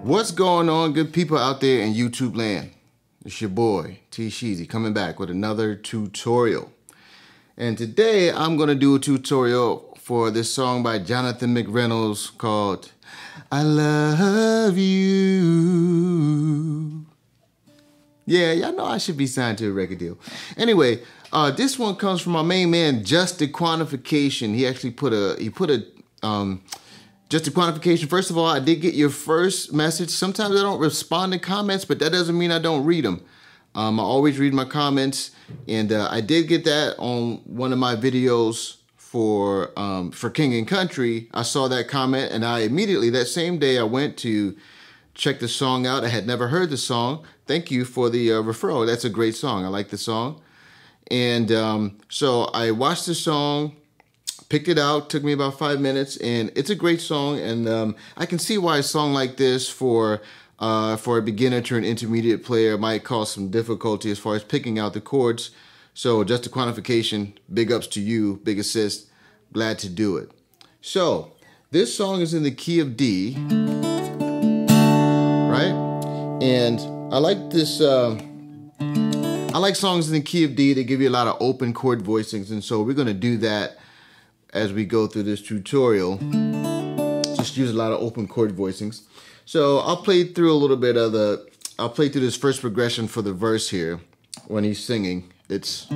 What's going on, good people out there in YouTube land? It's your boy, T Sheezy, coming back with another tutorial. And today I'm going to do a tutorial for this song by Jonathan McReynolds called I Love You. Yeah, y'all know I should be signed to a record deal. Anyway, this one comes from my main man, Just the Quantification. He actually put a Just a quantification. First of all, I did get your first message. Sometimes I don't respond to comments, but that doesn't mean I don't read them. I always read my comments, and I did get that on one of my videos for King and Country. I saw that comment, and I immediately, that same day, I went to check the song out. I had never heard the song. Thank you for the referral. That's a great song. I like the song. And so I watched the song, picked it out, took me about 5 minutes, and it's a great song. And I can see why a song like this for a beginner to an intermediate player might cause some difficulty as far as picking out the chords. So Just a Quantification, big ups to you, big assist, glad to do it. So this song is in the key of D, right? And I like this, I like songs in the key of D. They give you a lot of open chord voicings, and so we're gonna do that as we go through this tutorial. Just use a lot of open chord voicings. So I'll play through a little bit of I'll play through this first progression for the verse here when he's singing. It's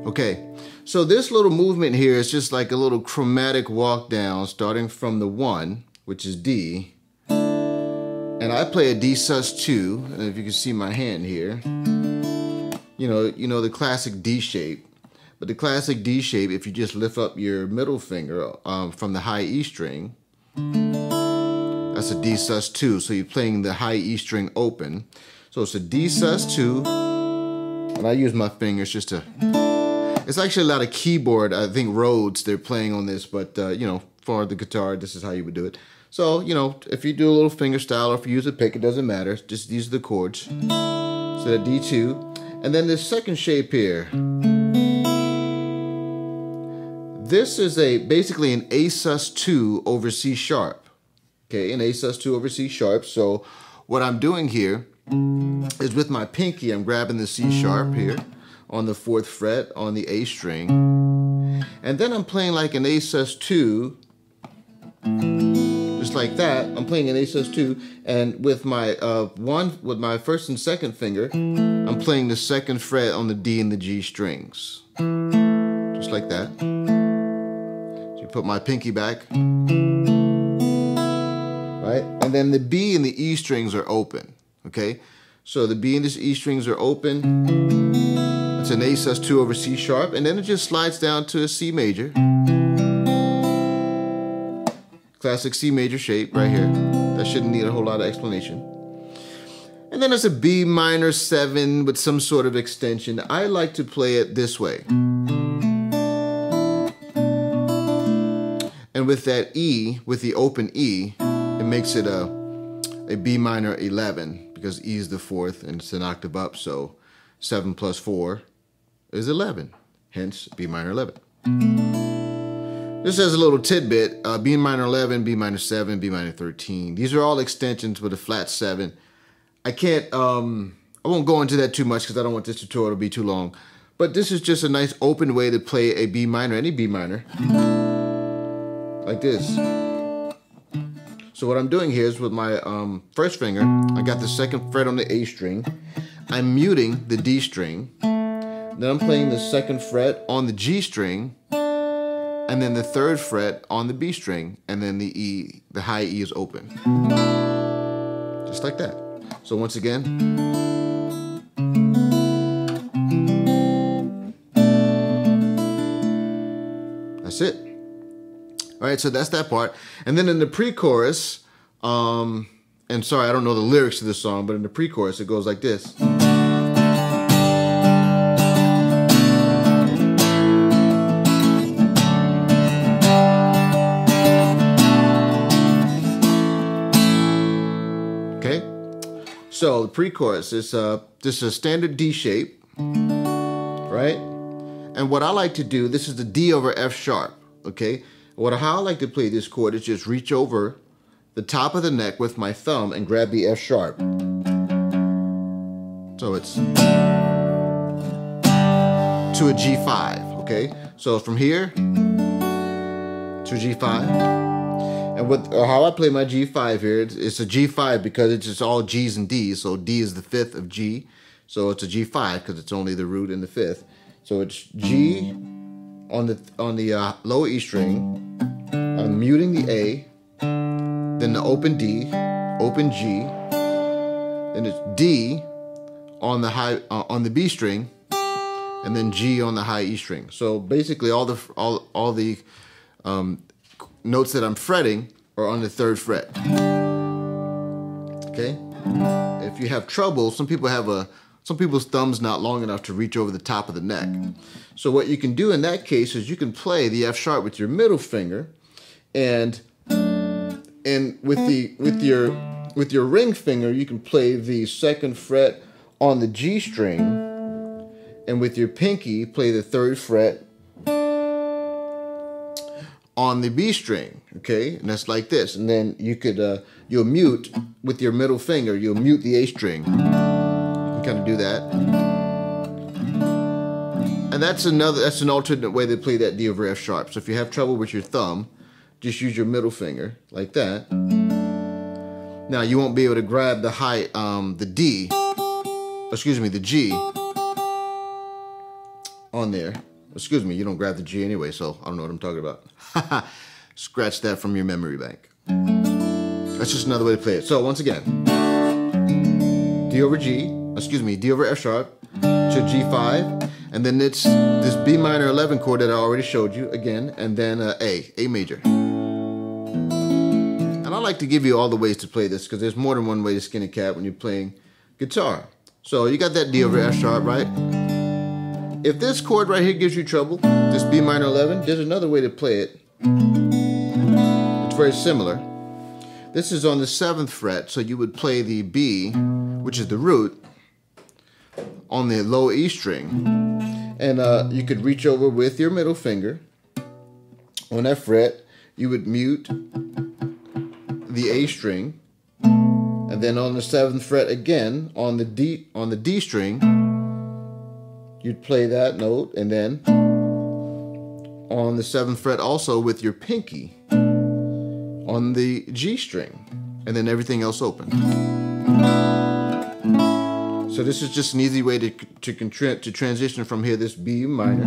okay. So this little movement here is just like a little chromatic walk down, starting from the 1, which is D. And I play a D sus2, and if you can see my hand here, you know the classic D shape. But the classic D shape, if you just lift up your middle finger from the high E string, that's a D sus2. So you're playing the high E string open. So it's a D sus2, and I use my fingers just to. It's actually a lot of keyboard. I think Rhodes they're playing on this, but for the guitar, this is how you would do it. So, if you do a little finger style or if you use a pick, it doesn't matter. Just these are the chords. So that D2. And then this second shape here. This is basically an A sus2 over C sharp. Okay, an A sus2 over C sharp. So what I'm doing here is with my pinky, I'm grabbing the C sharp here on the 4th fret on the A string. And then I'm playing like an A sus2. Just like that, I'm playing an A sus2, and with my with my 1st and 2nd finger, I'm playing the 2nd fret on the D and the G strings, just like that. So you put my pinky back, right, and then the B and the E strings are open. Okay, so the B and the E strings are open. It's an A sus2 over C sharp, and then it just slides down to a C major. Classic C major shape right here. That shouldn't need a whole lot of explanation. And then there's a B minor 7 with some sort of extension. I like to play it this way. And with that E, with the open E, it makes it a B minor 11 because E is the 4th and it's an octave up, so 7 plus 4 is 11. Hence B minor 11. This has a little tidbit, B minor 11, B minor 7, B minor 13. These are all extensions with a flat 7. I won't go into that too much because I don't want this tutorial to be too long. But this is just a nice open way to play a B minor, any B minor, like this. So what I'm doing here is with my 1st finger, I got the 2nd fret on the A string. I'm muting the D string. Then I'm playing the 2nd fret on the G string. And then the 3rd fret on the B string, and then the E, the high E is open. Just like that. So once again. That's it. All right, so that's that part. And then in the pre-chorus, and sorry, I don't know the lyrics to this song, but in the pre-chorus, it goes like this. So the pre-chorus is just a standard D shape, right? And what I like to do, this is the D over F sharp, okay? How I like to play this chord is just reach over the top of the neck with my thumb and grab the F sharp. So it's to a G5, okay? So from here to G5. And how I play my G5 here, it's a G5 because it's just all G's and D's. So D is the fifth of G. So it's a G5 because it's only the root and the fifth. So it's G on the low E string. I'm muting the A. Then the open D, open G. Then it's D on the B string, and then G on the high E string. So basically, all the notes that I'm fretting are on the 3rd fret. Okay. If you have trouble, some people's thumb's not long enough to reach over the top of the neck. So what you can do in that case is you can play the F sharp with your middle finger, and with your ring finger you can play the 2nd fret on the G string, and with your pinky play the 3rd fret on the B string, okay? And that's like this. And then you could you'll mute with your middle finger, you'll mute the A string. You can kind of do that. And that's an alternate way to play that D over F sharp. So if you have trouble with your thumb, just use your middle finger like that. Now you won't be able to grab the the G on there. Excuse me, you don't grab the G anyway, so I don't know what I'm talking about. Scratch that from your memory bank. That's just another way to play it. So once again, D over F sharp to G5, and then it's this B minor 11 chord that I already showed you again, and then A major. And I like to give you all the ways to play this because there's more than one way to skin a cat when you're playing guitar. So you got that D over F sharp, right? If this chord right here gives you trouble, this B minor 11, there's another way to play it. It's very similar. This is on the 7th fret, so you would play the B, which is the root, on the low E string. And you could reach over with your middle finger. On that fret, you would mute the A string. And then on the 7th fret again, on the D string, you'd play that note, and then on the 7th fret also with your pinky on the G string, and then everything else open. So this is just an easy way to transition from here, this B minor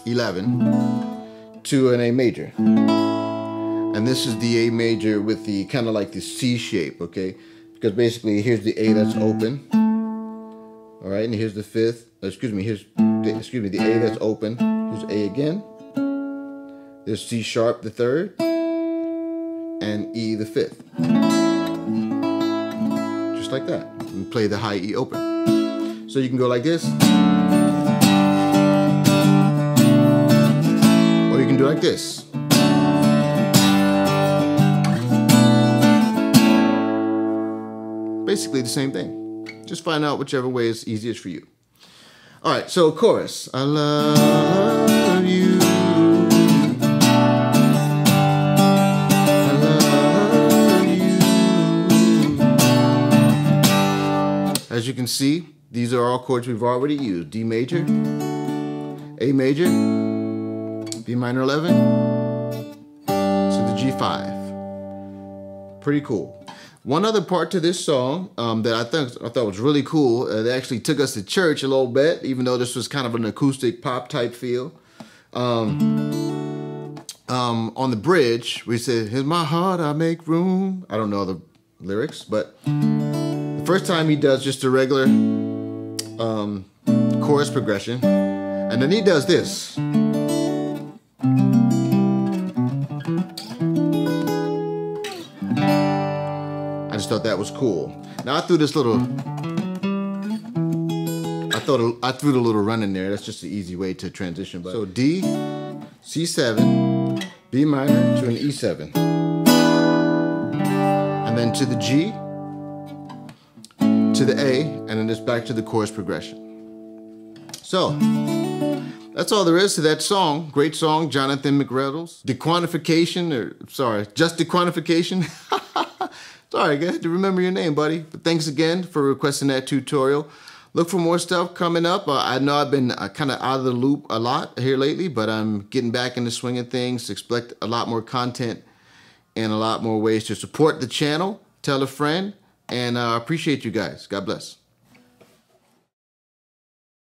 11 to an A major. And this is the A major with the kind of like the C shape, okay? Because basically here's the A that's open. All right, and here's the 5th. The A that's open. Here's A again. There's C sharp the 3rd, and E the 5th. Just like that. And play the high E open. So you can go like this, or you can do like this. Basically the same thing. Just find out whichever way is easiest for you. All right, so chorus. I love you. I love you. As you can see, these are all chords we've already used. D major, A major, B minor 11, to the G5. Pretty cool. One other part to this song that I thought was really cool. They actually took us to church a little bit, even though this was kind of an acoustic pop type feel. On the bridge, we said, "Here's my heart, I make room." I don't know the lyrics, but the first time he does just a regular chorus progression, and then he does this. I just thought that was cool. Now I threw the little run in there. That's just an easy way to transition. But so D, C7, B minor to an E7, and then to the G, to the A, and then it's back to the chorus progression. So, that's all there is to that song. Great song, Jonathan McReynolds. Just Dequantification. Sorry, I had to remember your name, buddy. But thanks again for requesting that tutorial. Look for more stuff coming up. I know I've been kind of out of the loop a lot here lately, but I'm getting back into swing of things. Expect a lot more content and a lot more ways to support the channel. Tell a friend, and I appreciate you guys. God bless.